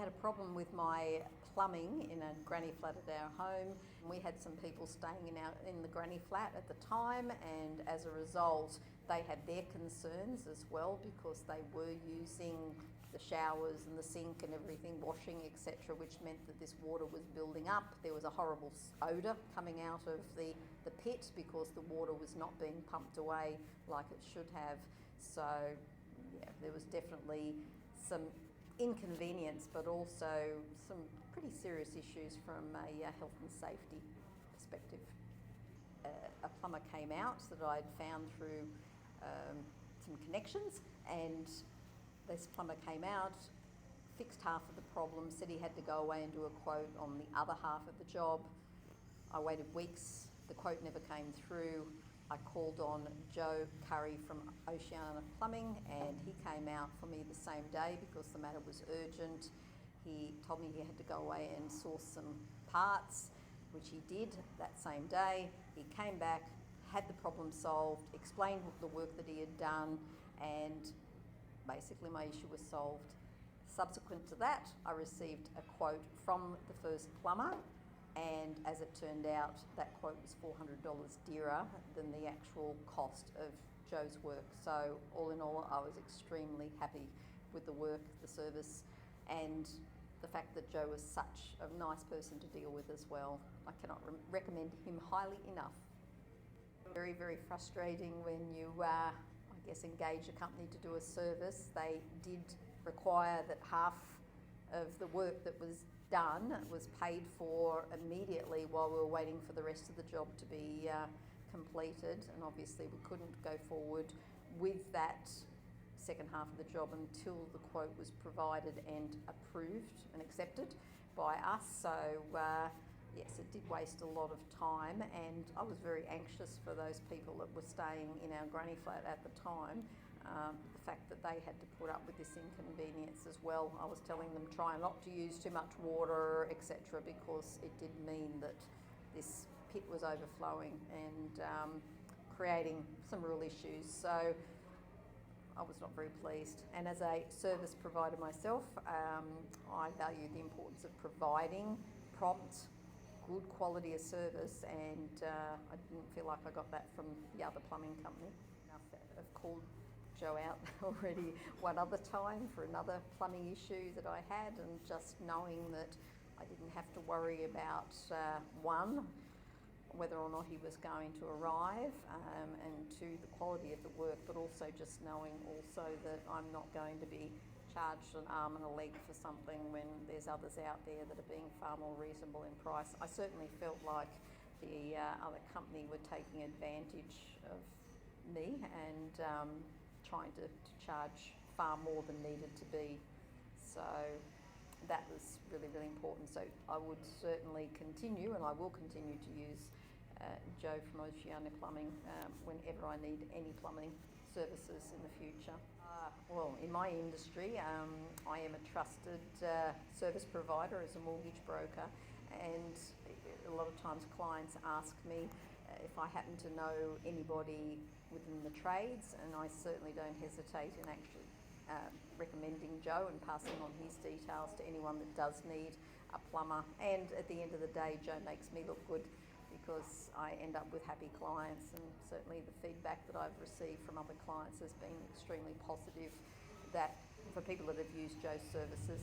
had a problem with my plumbing in a granny flat at our home. We had some people staying in the granny flat at the time, and as a result they had their concerns as well, because they were using the showers and the sink and everything, washing, etc., which meant that this water was building up. There was a horrible odour coming out of the pit because the water was not being pumped away like it should have. So yeah, there was definitely some inconvenience, but also some pretty serious issues from a health and safety perspective. A plumber came out that I'd found through some connections, and this plumber came out, fixed half of the problem, said he had to go away and do a quote on the other half of the job. I waited weeks, the quote never came through. I called on Joe Curry from Oceania Plumbing, and he came out for me the same day because the matter was urgent. He told me he had to go away and source some parts, which he did that same day. He came back, had the problem solved, explained the work that he had done, and basically my issue was solved. Subsequent to that, I received a quote from the first plumber, and as it turned out, that quote was $400 dearer than the actual cost of Joe's work. So all in all, I was extremely happy with the work, the service, and the fact that Joe was such a nice person to deal with as well. I cannot recommend him highly enough. Very, very frustrating when you, engage a company to do a service. They did require that half of the work that was done was paid for immediately while we were waiting for the rest of the job to be completed, and obviously we couldn't go forward with that second half of the job until the quote was provided and approved and accepted by us. So yes, it did waste a lot of time, and I was very anxious for those people that were staying in our granny flat at the time. The fact that they had to put up with this inconvenience as well. I was telling them try not to use too much water, etc., because it did mean that this pit was overflowing and creating some real issues. So I was not very pleased. And as a service provider myself, I value the importance of providing prompt, good quality of service, and I didn't feel like I got that from the other plumbing company. I've called Joe out already one other time for another plumbing issue that I had, and just knowing that I didn't have to worry about one, whether or not he was going to arrive, and two, the quality of the work, but also just knowing also that I'm not going to be charged an arm and a leg for something when there's others out there that are being far more reasonable in price. I certainly felt like the other company were taking advantage of me and trying to charge far more than needed to be. So that was really, really important. So I would certainly continue, and I will continue to use Joe from Oceania Plumbing whenever I need any plumbing services in the future. Well, in my industry, I am a trusted service provider as a mortgage broker, and a lot of times clients ask me if I happen to know anybody within the trades, and I certainly don't hesitate in actually recommending Joe and passing on his details to anyone that does need a plumber. And at the end of the day, Joe makes me look good because I end up with happy clients, and certainly the feedback that I've received from other clients has been extremely positive, that for people that have used Joe's services,